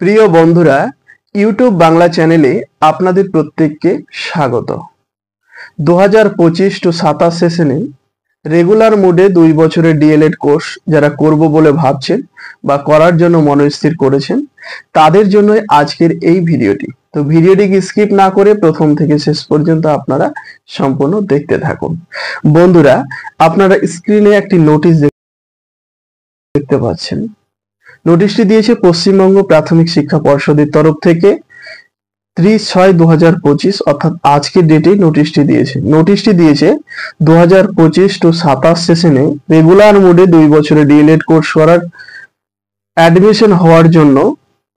প্রিয় বন্ধুরা, ইউটিউব বাংলা চ্যানেলে আপনাদের প্রত্যেককে স্বাগত। 2025-27 সেশনে রেগুলার মোডে 2 বছরের ডিএলএড কোর্স যারা করব বলে ভাবছেন বা করার জন্য মনস্থির করেছেন, তাদের জন্য আজকের এই ভিডিওটি। তো ভিডিওটিকে স্কিপ না করে প্রথম থেকে শেষ পর্যন্ত আপনারা সম্পূর্ণ দেখতে থাকুন। বন্ধুরা, আপনারা স্ক্রিনে একটি নোটিশ দেখতে পাচ্ছেন। নোটিশটি দিয়েছে পশ্চিমবঙ্গ প্রাথমিক শিক্ষা পর্ষদের তরফ থেকে 30/6/2025, অর্থাৎ আজকের ডেটে নোটিশটি দিয়েছে 2025-27 সেশনে রেগুলার মোডে 2 বছরের ডিএলএড কোর্স করার অ্যাডমিশন হওয়ার জন্য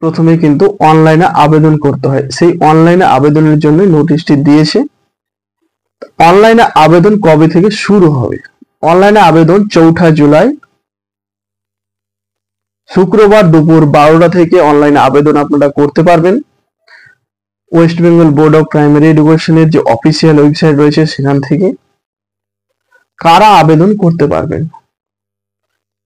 প্রথমে কিন্তু অনলাইনে আবেদন করতে হয়। সেই অনলাইনে আবেদনের জন্য নোটিশটি দিয়েছে। অনলাইনে আবেদন কবে থেকে শুরু হবে? অনলাইনে আবেদন 4 জুলাই শুক্রবার দুপুর 12টা থেকে অনলাইনে আবেদন আপনারা করতে পারবেন। West Bengal board of primary এডুকেশনের যে অফিসিয়াল ওয়েবসাইট রয়েছে সেখান থেকে। কারা আবেদন করতে পারবেন?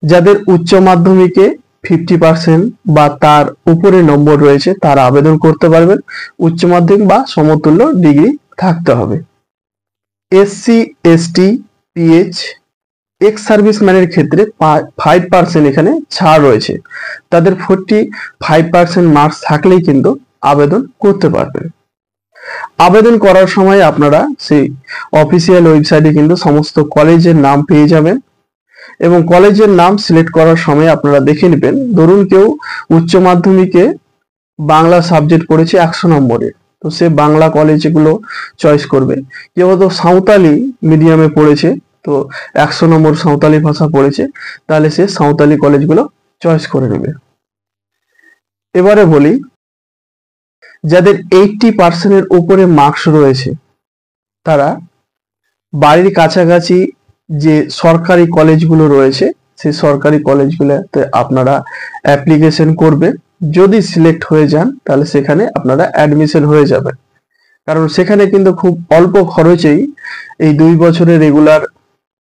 যাদের উচ্চ মাধ্যমিকে 50% বা তার উপরে নম্বর রয়েছে তারা আবেদন করতে পারবেন। উচ্চ মাধ্যমিক বা সমতুল্য ডিগ্রি থাকতে হবে। এসসি, এসটি, পিএইচ, এক্স সার্ভিসম্যানের ক্ষেত্রে 5% এখানে ছাড় রয়েছে। তাদের 45% মার্কস থাকলেই কিন্তু আবেদন করতে পারবেন। আবেদন করার সময় আপনারা সেই অফিসিয়াল ওয়েবসাইটে কিন্তু সমস্ত কলেজের নাম পেয়ে যাবেন এবং কলেজের নাম সিলেক্ট করার সময় আপনারা দেখে নেবেন। ধরুন কেউ উচ্চ মাধ্যমিকে বাংলা সাবজেক্ট পড়েছে 100 নম্বরের, তো সে বাংলা কলেজগুলো চয়েস করবে। কেউ হয়তো সাঁওতালি মিডিয়ামে পড়েছে, তো 100 নম্বর সাঁওতালি ভাষা পড়েছে, তাহলে সে সাঁওতালি কলেজগুলো চয়েস করে নেবে। এবারে বলি, যাদের 80% এর উপরে মার্কস রয়েছে তারা বাড়ির কাছাকাছি যে সরকারি কলেজগুলো রয়েছে সেই সরকারি কলেজগুলোতে আপনারা অ্যাপ্লিকেশন করবে। যদি সিলেক্ট হয়ে যান তাহলে সেখানে আপনারা অ্যাডমিশন হয়ে যাবে, কারণ সেখানে কিন্তু খুব অল্প খরচেই এই 2 বছরের রেগুলার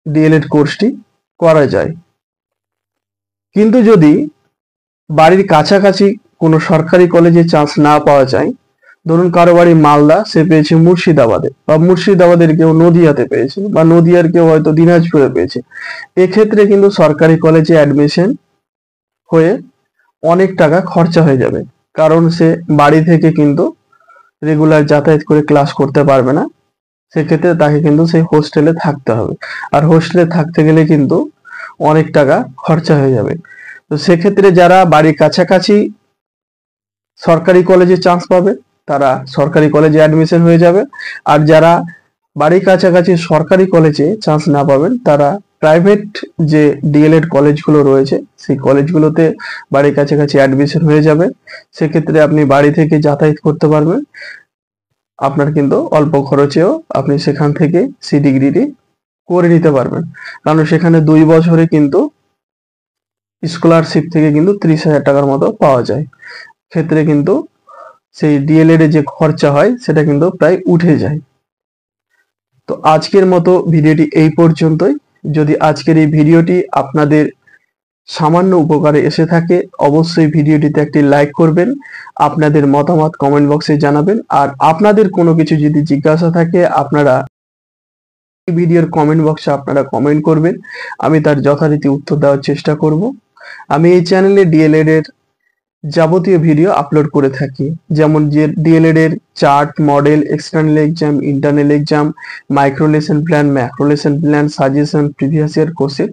ডিএলএড কোর্সটি করা যায়। কিন্তু যদি বাড়ির কাছাকাছি কোনো সরকারি কলেজে চান্স না পাওয়া যায়, ধরুন কারো বাড়ি মালদা, সে পেয়েছে মুর্শিদাবাদে, বা মুর্শিদাবাদের কেউ নদিয়াতে পেয়েছে, বা নদিয়ার কেউ হয়তো দিনাজপুরে পেয়েছে, এক্ষেত্রে কিন্তু সরকারি কলেজে অ্যাডমিশন হয়ে অনেক টাকা খরচা হয়ে যাবে, কারণ সে বাড়ি থেকে কিন্তু রেগুলার যাতায়াত করে ক্লাস করতে পারবে না। সেক্ষেত্রে তাকে কিন্তু সেই হোস্টেলে থাকতে হবে, আর হোস্টেলে থাকতে গেলে কিন্তু অনেক টাকা খরচা হয়ে যাবে। তো সেক্ষেত্রে যারা বাড়ির কাছাকাছি সরকারি কলেজে চান্স পাবে তারা সরকারি কলেজে অ্যাডমিশন হয়ে যাবে, আর যারা বাড়ির কাছাকাছি সরকারি কলেজে চান্স না পাবেন তারা প্রাইভেট যে ডিএলএড কলেজগুলো রয়েছে সেই কলেজগুলোতে বাড়ির কাছাকাছি অ্যাডমিশন হয়ে যাবে। সেক্ষেত্রে আপনি বাড়ি থেকে যাতায়াত করতে পারবেন, আপনার কিন্তু অল্প খরচেও আপনি সেখান থেকে সেই ডিগ্রিটি করে নিতে পারবেন, কারণ সেখানে 2 বছরে কিন্তু স্কলারশিপ থেকে কিন্তু 30,000 টাকার মতো পাওয়া যায়। ক্ষেত্রে কিন্তু সেই ডিএলএড এর যে খরচা হয় সেটা কিন্তু প্রায় উঠে যায়। তো আজকের মতো ভিডিওটি এই পর্যন্তই। যদি আজকের এই ভিডিওটি আপনাদের সামান্য উপকারে এসে থাকে, অবশ্যই ভিডিওটিতে একটি লাইক করবেন, আপনাদের মতামত কমেন্ট বক্সে জানাবেন, আর আপনাদের কোনো কিছু যদি জিজ্ঞাসা থাকে আপনারা এই ভিডিওর কমেন্ট বক্সে আপনারা কমেন্ট করবেন, আমি তার যথারীতি উত্তর দেওয়ার চেষ্টা করব। আমি এই চ্যানেলে ডিএলএড এর যাবতীয় ভিডিও আপলোড করে থাকি, যেমন যে ডিএলএড এর chart, model, external exam, internal exam, micro lesson plan, macro lesson plan, suggestion, previous year কোর্সের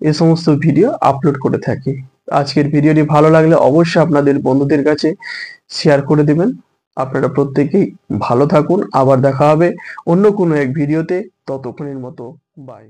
এই সমস্ত ভিডিও আপলোড করে থাকি। আজকের ভিডিওটি ভালো লাগলে অবশ্যই আপনাদের বন্ধুদের কাছে শেয়ার করে দিবেন। আপনারা প্রত্যেকেই ভালো থাকুন, আবার দেখা হবে অন্য কোনো এক ভিডিওতে। ততক্ষণের মতো বাই।